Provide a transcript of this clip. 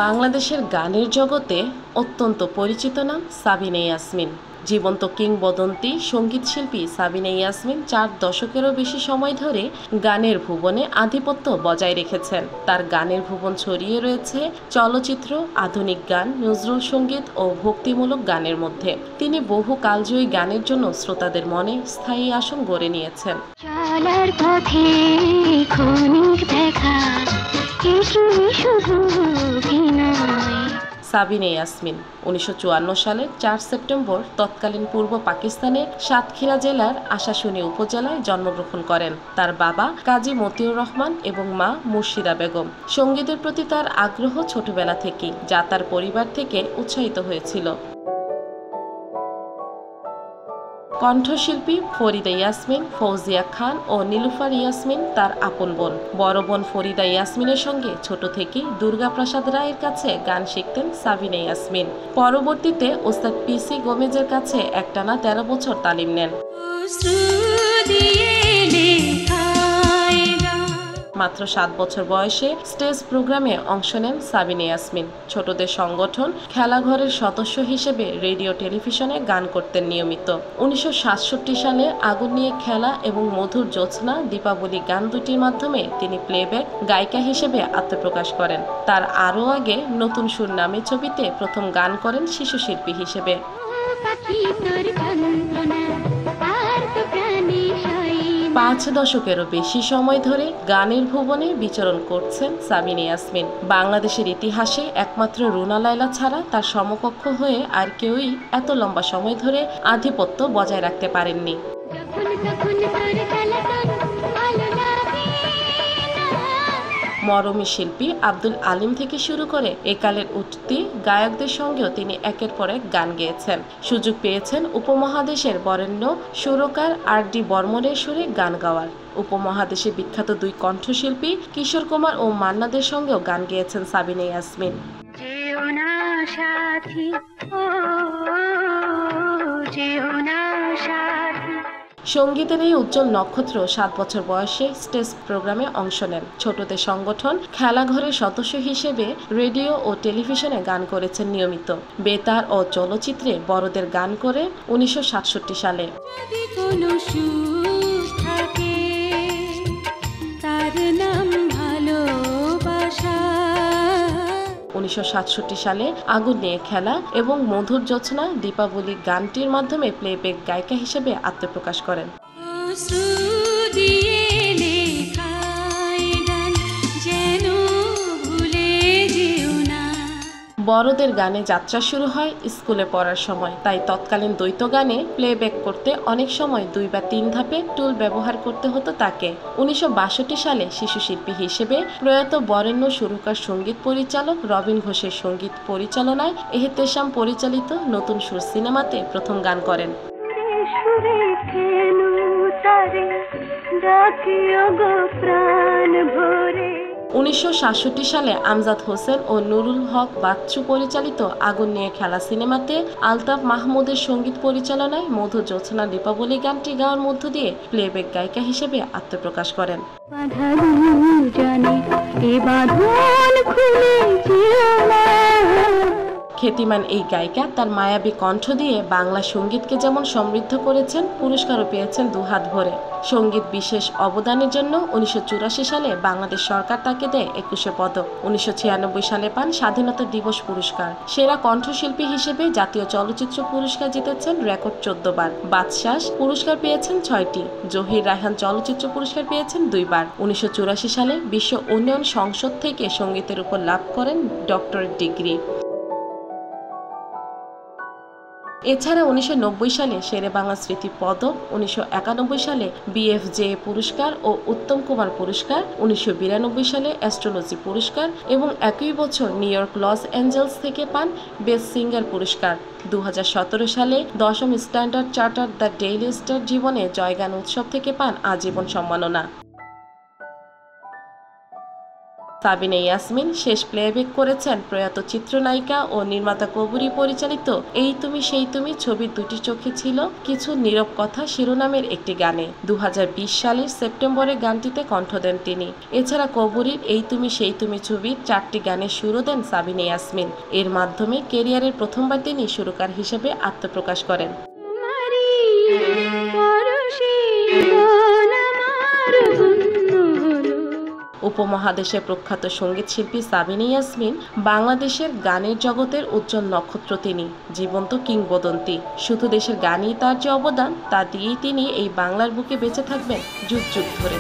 বাংলাদেশের গানের জগতে অত্যন্ত পরিচিত নাম সাবিনা ইয়াসমিন। জীবন্ত কিংবদন্তি সঙ্গীতশিল্পী সাবিনা ইয়াসমিন 4 দশকেরও বেশি সময় ধরে গানের ভুবনে আধিপত্য বজায় রেখেছেন। তার গানের ভুবন ছড়িয়ে রয়েছে চলচ্চিত্র, আধুনিক গান, নজরুল সঙ্গীত ও ভক্তিমূলক গানের মধ্যে। তিনি বহু কালজয়ী গানের জন্য শ্রোতাদের মনে স্থায়ী আসন গড়ে নিয়েছেন। সাবিনা ইয়াসমিন 1954 সালের 4 সেপ্টেম্বর তৎকালীন পূর্ব পাকিস্তানের সাতক্ষীরা জেলার আশাশুনি উপজেলায় জন্মগ্রহণ করেন। তার বাবা কাজী মতিউর রহমান এবং মা মুর্শিদা বেগম। সঙ্গীতের প্রতি তার আগ্রহ ছোটবেলা থেকেই, যা তার পরিবার থেকে উৎসাহিত হয়েছিল। কণ্ঠশিল্পী ফরিদা ইয়াসমিন, ফৌজিয়া খান ও নীলুফার ইয়াসমিন তার আপন বোন। বড় বোন ফরিদা ইয়াসমিনের সঙ্গে ছোট থেকেই দুর্গাপ্রসাদ রায়ের কাছে গান শিখতেন সাবিনা ইয়াসমিন। পরবর্তীতে ওস্তাদ পিসি গোমেজের কাছে একটানা 13 বছর তালিম নেন। মাত্র 7 বছর বয়সে স্টেজ প্রোগ্রামে অংশ নেন সাবিনা ইয়াসমিন। ছোটদের সংগঠন খেলাঘরের সদস্য হিসেবে রেডিও টেলিভিশনে গান করতেন নিয়মিত। 1967 সালে আগুন নিয়ে খেলা এবং মধুর জ্যোৎস্না দীপাবলি গান দুটির মাধ্যমে তিনি প্লেব্যাক গায়িকা হিসেবে আত্মপ্রকাশ করেন। তার আরও আগে নতুন সুর নামে ছবিতে প্রথম গান করেন শিশু শিল্পী হিসেবে। 5 দশকেরও বেশি সময় ধরে গানের ভুবনে বিচরণ করছেন সাবিনা ইয়াসমিন। বাংলাদেশের ইতিহাসে একমাত্র রুনা লায়লা ছাড়া তার সমকক্ষ হয়ে আর কেউই এত লম্বা সময় ধরে আধিপত্য বজায় রাখতে পারেননি। মরমী শিল্পী আব্দুল আলিম থেকে শুরু করে একালের উঠতি গায়কদের সঙ্গেও তিনি একের পর এক গান গেয়েছেন। সুযোগ পেয়েছেন উপমহাদেশের বরেণ্য সুরকার আর.ডি. বর্মনের সুরে গান গাওয়ার। উপমহাদেশে বিখ্যাত 2 কণ্ঠশিল্পী কিশোর কুমার ও মান্নাদের সঙ্গেও গান গেয়েছেন সাবিনা ইয়াসমিন। সঙ্গীতের এই উজ্জ্বল নক্ষত্র 7 বছর বয়সে স্টেজ প্রোগ্রামে অংশ নেন। ছোটদের সংগঠন খেলাঘরের সদস্য হিসেবে রেডিও ও টেলিভিশনে গান করেছেন নিয়মিত। বেতার ও চলচ্চিত্রে বড়দের গান করে 1967 সালে 1967 সালে আগুন নিয়ে খেলা এবং মধুর জ্যোৎস্না দীপাবলি গানটির মাধ্যমে প্লেব্যাক গায়িকা হিসেবে আত্মপ্রকাশ করেন। বড়দের গানে যাত্রা শুরু হয় স্কুলে পড়ার সময়। তাই তৎকালীন দ্বৈত গানে প্লেব্যাক করতে অনেক সময় 2 বা 3 ধাপে টুল ব্যবহার করতে হতো তাকে। 1962 সালে শিশু শিল্পী হিসেবে প্রয়াত বরেণ্য সুরকার সঙ্গীত পরিচালক রবিন ঘোষের সঙ্গীত পরিচালনায় এহতেশাম পরিচালিত নতুন সুর সিনেমাতে প্রথম গান করেন। 1967 সালে আমজাদ হোসেন ও নুরুল হক বাচ্চু পরিচালিত আগুন নিয়ে খেলা সিনেমাতে আলতাফ মাহমুদের সঙ্গীত পরিচালনায় মধু জ্যোৎস্না দীপাবলি গানটি গাওয়ার মধ্য দিয়ে প্লেব্যাক গায়িকা হিসেবে আত্মপ্রকাশ করেন। খ্যাতিমান এই গায়িকা তার মায়াবী কণ্ঠ দিয়ে বাংলা সঙ্গীতকে যেমন সমৃদ্ধ করেছেন, পুরস্কারও পেয়েছেন 2 হাত ভরে। সঙ্গীত বিশেষ অবদানের জন্য 1984 সালে বাংলাদেশ সরকার তাকে দেয় 21 পদক। 1996 সালে পান স্বাধীনতা দিবস পুরস্কার। সেরা কণ্ঠশিল্পী হিসেবে জাতীয় চলচ্চিত্র পুরস্কার জিতেছেন রেকর্ড 14 বার। বাদশাহ পুরস্কার পেয়েছেন 6টি। জহির রায়হান চলচ্চিত্র পুরস্কার পেয়েছেন 2 বার। 1984 সালে বিশ্ব উন্নয়ন সংসদ থেকে সঙ্গীতের উপর লাভ করেন ডক্টরেট ডিগ্রি। এছাড়া 1990 সালে শেরেবাংলা স্মৃতি পদক, 1991 সালে BFJA পুরস্কার ও উত্তম কুমার পুরস্কার, 1992 সালে অ্যাস্ট্রোলজি পুরস্কার এবং একই বছর নিউ ইয়র্ক লস অ্যাঞ্জেলস থেকে পান বেস্ট সিঙ্গার পুরস্কার। 2017 সালে 10ম Standard Chartered the Daily Star জীবনে জয়গান উৎসব থেকে পান আজীবন সম্মাননা। সাবিনা ইয়াসমিন শেষ প্লেব্যাক করেছেন প্রয়াত চিত্রনায়িকা ও নির্মাতা কবরী পরিচালিত এই তুমি সেই তুমি ছবির দুটি চোখে ছিল কিছু নীরব কথা শিরোনামের একটি গানে। 2020 সালের সেপ্টেম্বরে গানটিতে কণ্ঠ দেন তিনি। এছাড়া কবরীর এই তুমি সেই তুমি ছবির 4টি গানের সুরও দেন সাবিনা ইয়াসমিন। এর মাধ্যমে ক্যারিয়ারের প্রথমবার তিনি সুরকার হিসেবে আত্মপ্রকাশ করেন। উপমহাদেশের প্রখ্যাত সঙ্গীত শিল্পী সাবিনা ইয়াসমিন বাংলাদেশের গানের জগতের উজ্জ্বল নক্ষত্র। তিনি জীবন্ত কিংবদন্তি। শুধু দেশের গানই তার যে অবদান তা দিয়েই তিনি এই বাংলার বুকে বেঁচে থাকবেন যুগ যুগ ধরে।